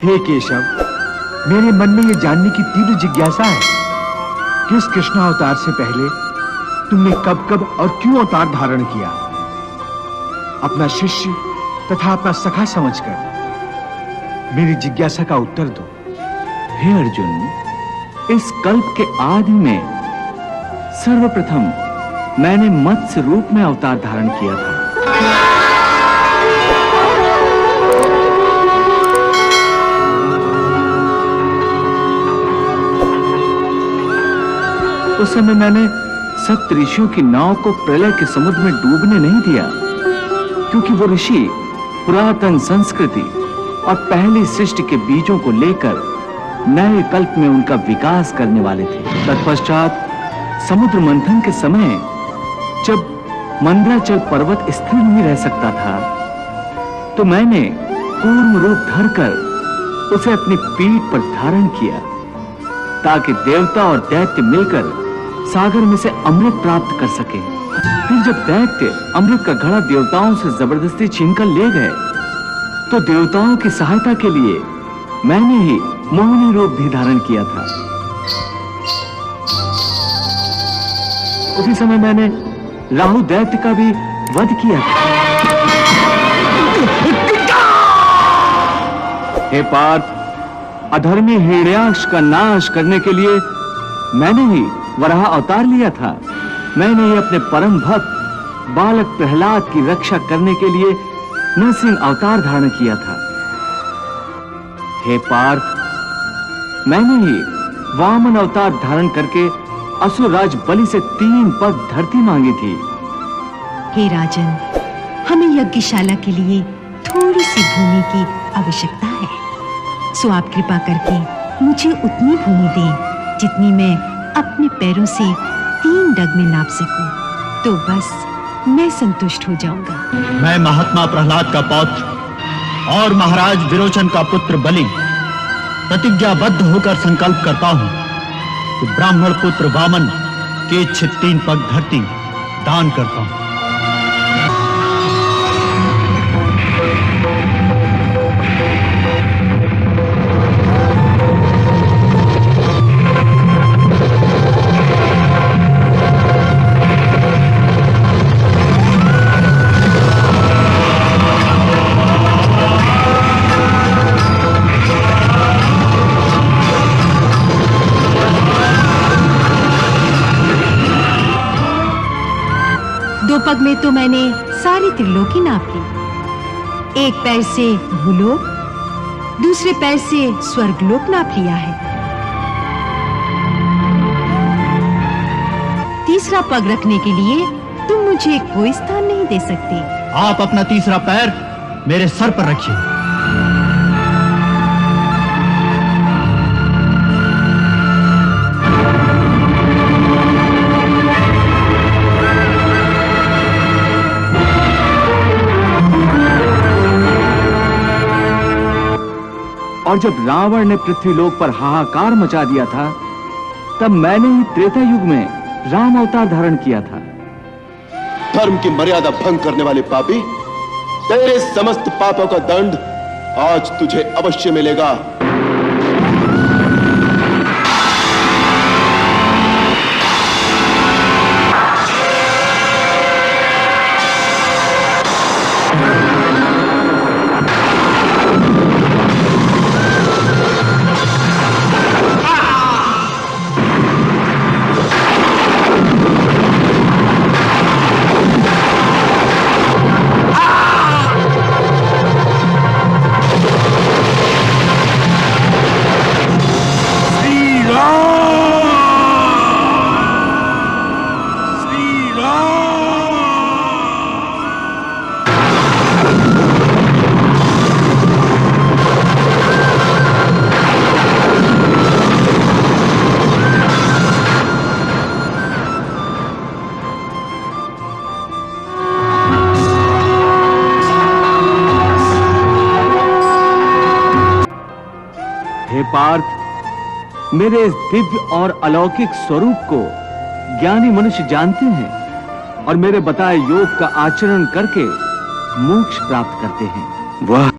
हे केशव, मेरे मन में यह जानने की तीव्र जिज्ञासा है कि इस कृष्ण अवतार से पहले तुमने कब कब और क्यों अवतार धारण किया। अपना शिष्य तथा अपना सखा समझकर मेरी जिज्ञासा का उत्तर दो। हे अर्जुन, इस कल्प के आदि में सर्वप्रथम मैंने मत्स्य रूप में अवतार धारण किया था। उस समय मैंने सप्त ऋषियों की नाव को प्रलय के समुद्र में डूबने नहीं दिया, क्योंकि वो ऋषि पुरातन संस्कृति और पहली सृष्टि के बीजों को लेकर नए कल्प में उनका विकास करने वाले थे। तत्पश्चात समुद्र मंथन के समय जब मंदराचल पर्वत स्थिर नहीं रह सकता था, तो मैंने कूर्म रूप धरकर उसे अपनी पीठ पर धारण किया, ताकि देवता और दैत्य मिलकर सागर में से अमृत प्राप्त कर सके। फिर जब दैत्य अमृत का घड़ा देवताओं से जबरदस्ती छीनकर ले गए, तो देवताओं की सहायता के लिए मैंने ही मोहिनी रूप भी धारण किया था। उसी समय मैंने राहु दैत्य का भी वध किया था। हे पार्थ, अधर्मी हिरण्याक्ष का नाश करने के लिए मैंने ही वराह अवतार लिया था। मैंने ही अपने परम भक्त बालक प्रहलाद की रक्षा करने के लिए नरसिंह अवतार धारण किया था। हे पार्थ, मैंने ही वामन अवतार धारण करके असुरराज बलि से 3 पग धरती मांगी थी। हे राजन, हमें यज्ञशाला के लिए थोड़ी सी भूमि की आवश्यकता है, सो आप कृपा करके मुझे उतनी भूमि दें जितनी मैं अपने पैरों से 3 डग में नाप सकूं, तो बस मैं संतुष्ट हो जाऊंगा। मैं महात्मा प्रहलाद का पौत्र और महाराज विरोचन का पुत्र बलि प्रतिज्ञाबद्ध होकर संकल्प करता हूं कि ब्राह्मण पुत्र वामन के इच्छित 3 पग धरती दान करता हूं। पग में तो मैंने सारी त्रिलोकी नाप ली। एक पैर से भूलोक, दूसरे पैर से स्वर्गलोक नाप लिया है। तीसरा पग रखने के लिए तुम मुझे कोई स्थान नहीं दे सकते। आप अपना तीसरा पैर मेरे सर पर रखिए। और जब रावण ने पृथ्वीलोक पर हाहाकार मचा दिया था, तब मैंने ही त्रेता युग में राम अवतार धारण किया था। धर्म की मर्यादा भंग करने वाले पापी, तेरे समस्त पापों का दंड आज तुझे अवश्य मिलेगा। हे पार्थ, मेरे इस दिव्य और अलौकिक स्वरूप को ज्ञानी मनुष्य जानते हैं और मेरे बताए योग का आचरण करके मोक्ष प्राप्त करते हैं। वाह।